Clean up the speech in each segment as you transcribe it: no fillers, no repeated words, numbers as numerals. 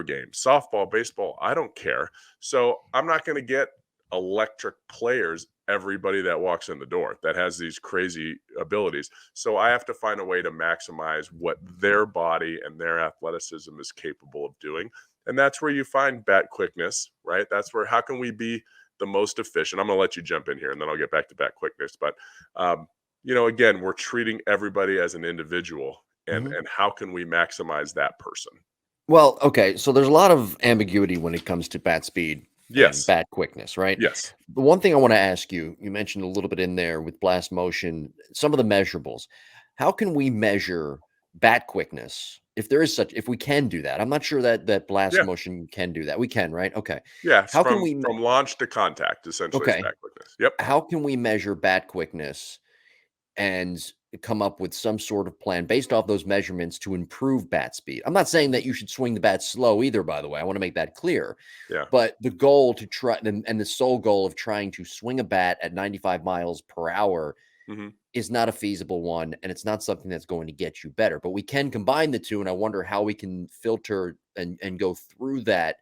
game, softball, baseball, I don't care. So I'm not going to get electric players, everybody that walks in the door that has these crazy abilities. So I have to find a way to maximize what their body and their athleticism is capable of doing. And that's where you find bat quickness, right? That's where, how can we be the most efficient? I'm going to let you jump in here and then I'll get back to bat quickness. But, again, we're treating everybody as an individual, and Mhm. how can we maximize that person? Well, okay, so there's a lot of ambiguity when it comes to bat speed and Yes. bat quickness, right? Yes. The one thing I want to ask you, you mentioned a little bit in there with blast motion, some of the measurables. How can we measure bat quickness if there is such, if we can do that? I'm not sure that blast Yeah. motion can do that. We can, right? Okay. Yes. How can From we launch to contact, essentially, is okay. bat quickness. Yep. How can we measure bat quickness and come up with some sort of plan based off those measurements to improve bat speed? I'm not saying that you should swing the bat slow either, by the way. I want to make that clear. Yeah. But the goal to try and the sole goal of trying to swing a bat at 95 miles per hour Hmm. is not a feasible one. And it's not something that's going to get you better. But we can combine the two. And I wonder how we can filter and go through that,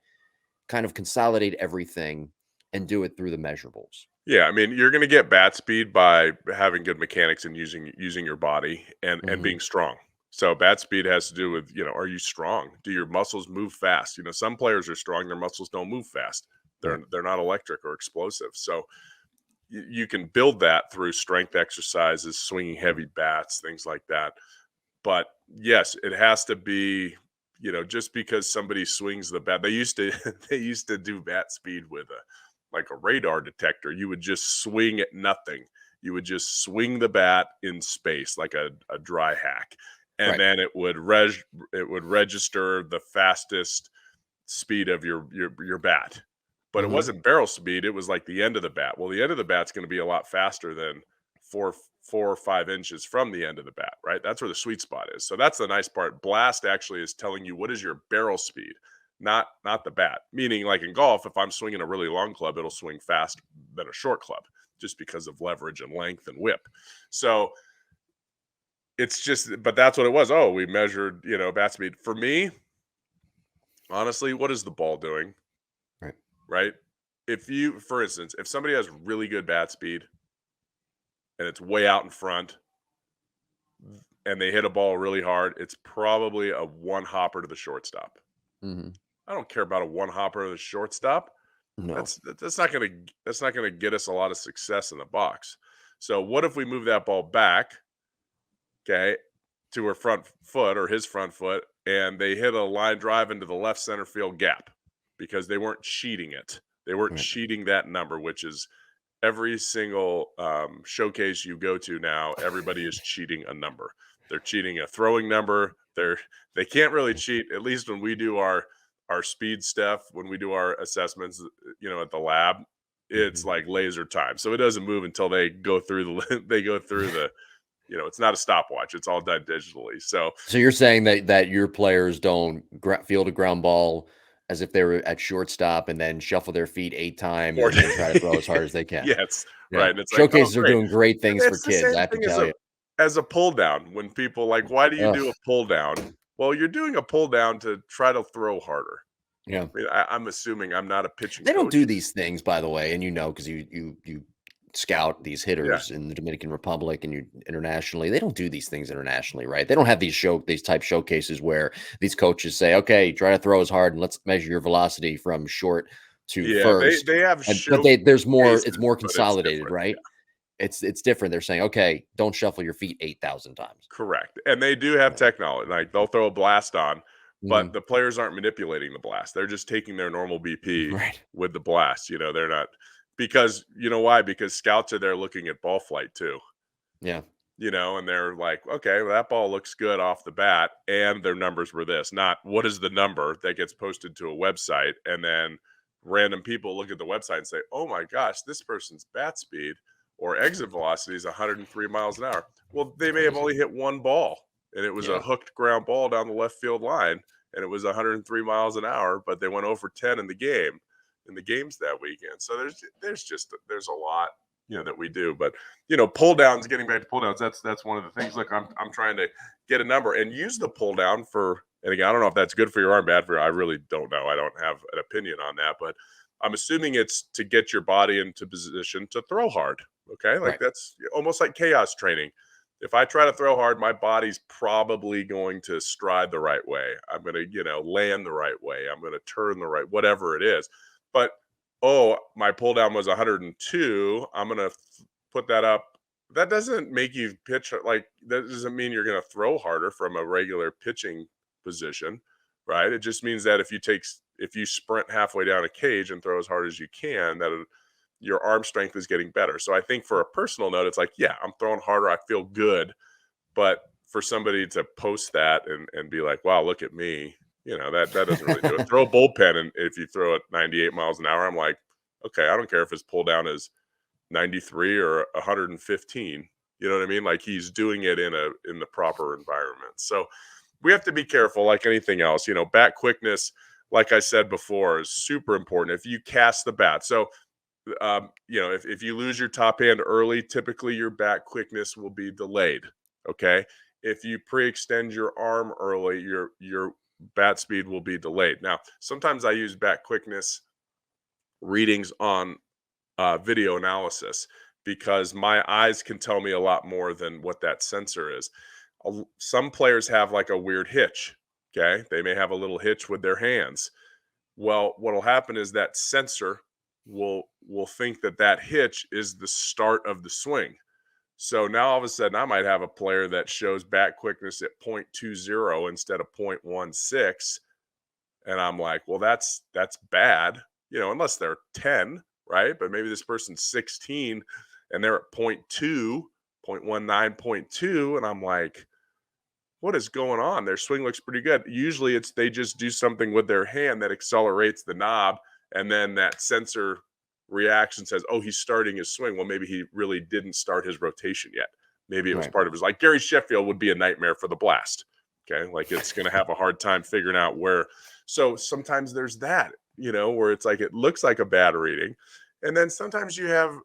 kind of consolidate everything and do it through the measurables. Yeah. I mean, you're going to get bat speed by having good mechanics and using your body and Hmm. being strong. So bat speed has to do with, are you strong? Do your muscles move fast? Some players are strong, their muscles don't move fast. Right. They're not electric or explosive. So you can build that through strength exercises, swinging heavy bats, things like that. But yes, it has to be, just because somebody swings the bat. They used to they used to do bat speed with a radar detector. You would just swing at nothing. You would just swing the bat in space like a dry hack. And Right. then it would register the fastest speed of your bat. But it Hmm. wasn't barrel speed, it was like the end of the bat. Well, the end of the bat's going to be a lot faster than four or 5 inches from the end of the bat, right? That's where the sweet spot is. So that's the nice part. Blast actually is telling you what is your barrel speed, not the bat. Meaning, like in golf, if I'm swinging a really long club, it'll swing fast than a short club, just because of leverage and length and whip. So it's just, but that's what it was. Oh, we measured, bat speed. For me, honestly, what is the ball doing? Right. Right? If you, for instance, if somebody has really good bat speed and it's way out in front and they hit a ball really hard, it's probably a one hopper to the shortstop. Hmm. I don't care about a one hopper to the shortstop. No. That's not gonna get us a lot of success in the box. So what if we move that ball back, okay, to her front foot or his front foot, and they hit a line drive into the left center field gap because they weren't cheating it. They weren't Right. cheating that number, which is every single showcase you go to now. Everybody is cheating a number. They're cheating a throwing number. They can't really cheat. At least when we do our speed stuff, when we do our assessments, at the lab, it's Mhm. like laser time. So it doesn't move until they go through the they go through the it's not a stopwatch. It's all done digitally. So So you're saying that your players don't field a ground ball as if they were at shortstop and then shuffle their feet 8 times or and then try to throw as hard as they can. yes, Yeah. right. And it's like, oh, Showcases are great. doing great things for It's the kids, same I have to thing as tell a you. pull down. When people like, why do you Ugh. do a pull down? Well, you're doing a pull down to try to throw harder. Yeah. I mean, I'm assuming, I'm not a pitching They don't coach. do these things, by the way, and because you scout these Yeah. hitters in the Dominican Republic and you internationally. They don't do these things internationally, right? They don't have these type showcases where these coaches say, "Okay, try to throw as hard and let's measure your velocity from short to Yeah. They first." they have And but there's more. It's showcases, more but it's consolidated, different. right? It's different. They're saying, "Okay, don't shuffle your feet 8,000 times." Correct, and they do have Yeah. technology, like, they'll throw a blast on, but Mhm. the players aren't manipulating the blast, they're just taking their normal BP Right. with the blast, they're not, because you know why? Because scouts are there looking at ball flight too, Yeah. and they're like, "Okay, well, that ball looks good off the bat," and their numbers were this, not what is the number that gets posted to a website, and then random people look at the website and say, "Oh my gosh, this person's bat speed or exit velocity is 103 miles an hour." Well, they may have Crazy. only hit one ball, and it was a Yeah. hooked ground ball down the left field line, and it was 103 miles an hour, but they went over 10 in the games that weekend. So there's a lot, that we do. But pull downs, getting back to pull downs, that's one of the things. Look, I'm trying to get a number and use the pull down for And again, I don't know if that's good for your arm, bad for your, I really don't know. I don't have an opinion on that, but I'm assuming it's to get your body into position to throw hard. Okay. Like Right. that's almost like chaos training. If I try to throw hard, my body's probably going to stride the right way. I'm going to, land the right way. I'm going to turn the right, whatever it is. But, oh, my pull down was 102. I'm going to put that up. That doesn't make you pitch like, that doesn't mean you're going to throw harder from a regular pitching position, right? It just means that if you sprint halfway down a cage and throw as hard as you can, that your arm strength is getting better. So I think for a personal note, it's like, yeah, I'm throwing harder. I feel good. But for somebody to post that and be like, wow, look at me, that doesn't really do it. Throw a bullpen, and if you throw it 98 miles an hour, I'm like, okay, I don't care if his pull down is 93 or 115. You know what I mean? Like he's doing it in the proper environment. So we have to be careful, like anything else. Bat quickness, like I said before, is super important. If you cast the bat, so if you lose your top hand early, typically your bat quickness will be delayed. Okay. If you pre-extend your arm early, your bat speed will be delayed. Now, sometimes I use bat quickness readings on video analysis because my eyes can tell me a lot more than what that sensor is. Some players have like a weird hitch. Okay. They may have a little hitch with their hands. Well, what'll happen is that sensor will think that that hitch is the start of the swing. So now all of a sudden I might have a player that shows bat quickness at 0.20 instead of 0.16, and I'm like, well, that's bad, unless they're 10, right? But maybe this person's 16 and they're at 0.2, 0.19, 0.2, and I'm like, what is going on? Their swing looks pretty good. Usually it's they just do something with their hand that accelerates the knob, and then that sensor reaction says, oh, he's starting his swing. Well, maybe he really didn't start his rotation yet. Maybe it was Right. part of his, like Gary Sheffield would be a nightmare for the blast. Okay. Like it's going to have a hard time figuring out where. So sometimes there's that, where it's like it looks like a bad reading. And then sometimes you have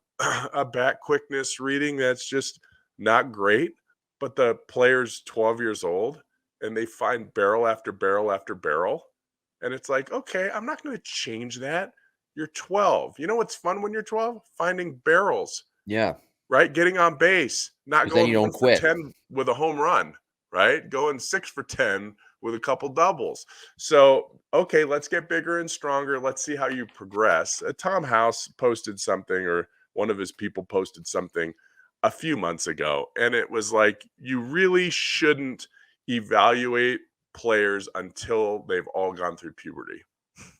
a bat quickness reading that's just not great, but the player's 12 years old and they find barrel after barrel after barrel. And it's like, okay, I'm not going to change that. You're 12. You know what's fun when you're 12? Finding barrels, Yeah. right? Getting on base, not Because then going you don't one for quit. 10 with a home run, right? Going 6 for 10 with a couple doubles. So, okay, let's get bigger and stronger. Let's see how you progress. Tom House posted something, or one of his people posted something a few months ago, and it was like, you really shouldn't evaluate players until they've all gone through puberty.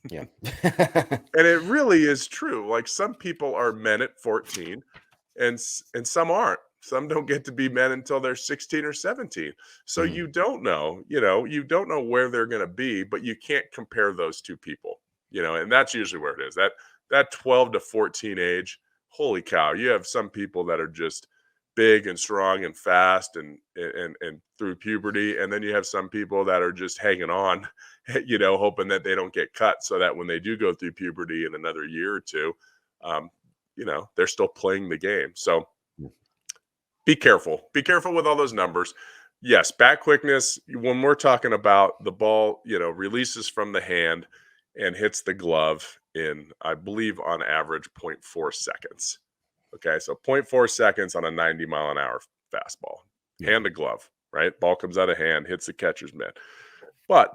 Yeah. And it really is true. Like some people are men at 14 and some aren't. Some don't get to be men until they're 16 or 17. So Mhm. you don't know, you don't know where they're going to be, but you can't compare those two people, and that's usually where it is. That 12 to 14 age, holy cow, you have some people that are just big and strong and fast and through puberty, and then you have some people that are just hanging on, hoping that they don't get cut so that when they do go through puberty in another year or two, um, they're still playing the game. So Mm. be careful. Be careful with all those numbers. Yes, bat quickness, when we're talking about the ball, releases from the hand and hits the glove in, I believe, on average, 0.4 seconds. Okay, so zero point 0.4 seconds on a 90-mile-an-hour fastball. Yeah. Hand to glove, right? Ball comes out of hand, hits the catcher's mitt. But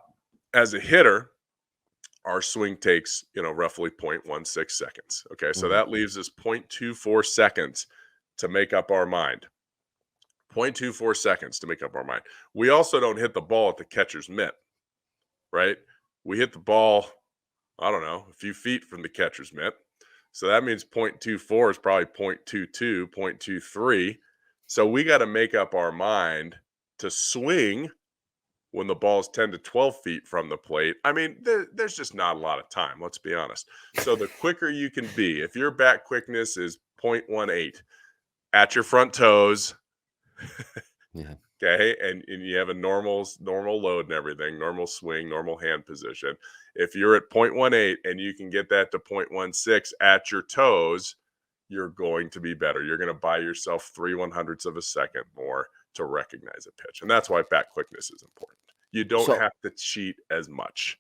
as a hitter, our swing takes, roughly 0.16 seconds. Okay, so Mhm. that leaves us 0.24 seconds to make up our mind. 0.24 seconds to make up our mind. We also don't hit the ball at the catcher's mitt, right? We hit the ball, I don't know, a few feet from the catcher's mitt. So that means 0.24 is probably 0.22, 0.23. So we got to make up our mind to swing when the ball's 10 to 12 feet from the plate. I mean, there's just not a lot of time, let's be honest. So the quicker you can be, if your bat quickness is 0.18 at your front toes, Yeah. okay, and you have a normal load and everything, normal swing, normal hand position. If you're at 0.18 and you can get that to 0.16 at your toes, you're going to be better. You're going to buy yourself 3/100ths of a second more to recognize a pitch. And that's why bat quickness is important. you don't So have to cheat as much.